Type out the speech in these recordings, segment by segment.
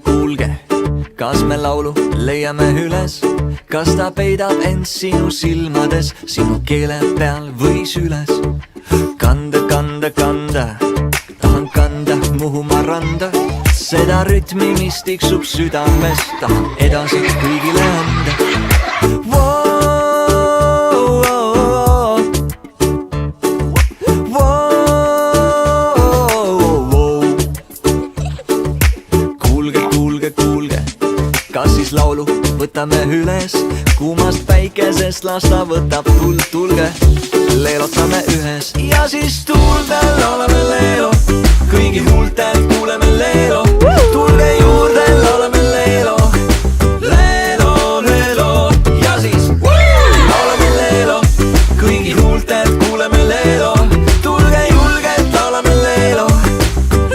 Kuulge, kas me laulu leiame üles? Kas ta peidab end sinu silmades, sinu keele peal või süles? Kanda, tahan kanda Muhumaa randa. Seda rütmi, mis tiksub südames, tahan edasi kõigile anda. Kas siis laulu võtame üles? Kuumast päikesest las ta võtab tuld, tulge, leelotame ühes. Ja siis tuldel laulame leelo, kõigi huultelt kuuleme leelo. Tulge juurde, laulame leelo, leelo, leelo. Ja siis laulame leelo, kõigi huultelt kuuleme leelo. Tulge julgelt, laulame leelo,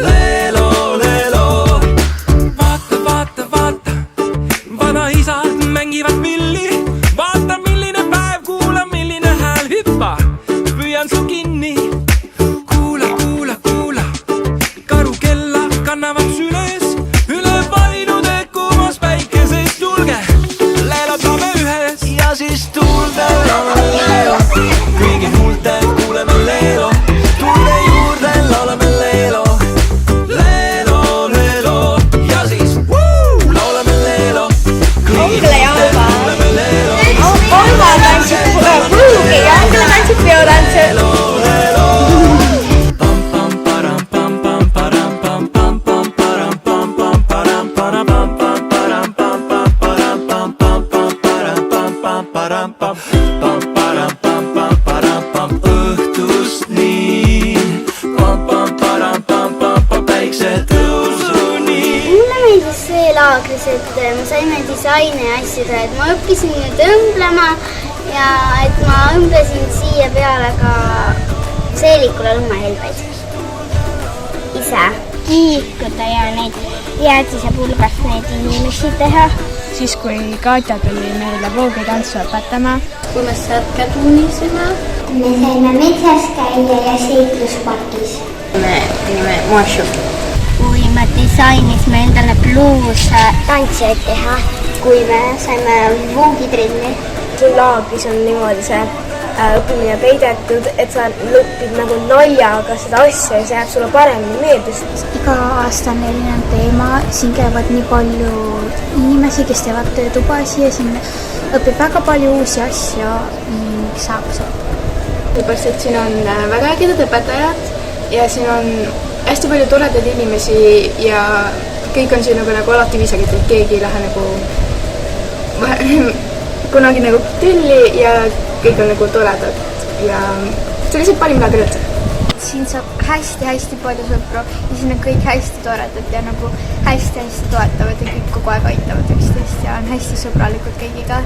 leelo, leelo. Vaata, vanaisad mängivad pilli. Vaata, milline päev, kuula, milline hääl, hüppa, püüan su kinni. Kuula, karu kella kannavad süles, üle vainude kuumas päikesest. Tulge, leelotame ühes. Ja siis tulge, laulame leelo, kõigi huultelt kuuleme leelo. Tulge juurde, laulame leelo, leelo, leelo. Ja siis laulame leelo, kõigi huultelt kuuleme leelo. Oma tantsib pruugi ja Ankla tantsib peotantse. Õhtust nii päikse tõusuni. Mulle meeldis see laagris, et me saime disaine ja asju teha, et ma õppisin nüüd õmblema ja et ma õmblesin siia peale ka seelikule lummehelbeid ise. Kiikuda ja neid jäätise pulgast neid inimesi teha. Siis kui Katja tuli meile voogitantsu õpetama. Kui me sõrke tunnisime. Me saime metsas käia ja seikluspargis. Me tegime maashu. Kui me disainisime endale bluuse tantsijaid teha. Kui me saime voogitrenni. Siin laagris on niimoodi see õppimine peidetud, et sa lõpid nagu naljaga seda asja ja see jääb sulle paremini meelde. Iga aasta on erinev teema, siin käivad nii palju inimesi, kes teevad töötubasi ja siin õpib väga palju uusi asju ning saab seda. Sellepärast, et siin on väga ägedad õpetajad ja siin on hästi palju toredaid inimesi ja kõik on siin nagu alati viisakad, et keegi ei lähe nagu kunagi nagu tülli ja kõik on nagu toredad ja see on lihtsalt parim lager üldse. Siin saab hästi palju sõpru ja siin on kõik hästi toredad ja nagu hästi toetavad ja kõik kogu aeg aitavad üksteist ja on hästi sõbralikud kõigiga.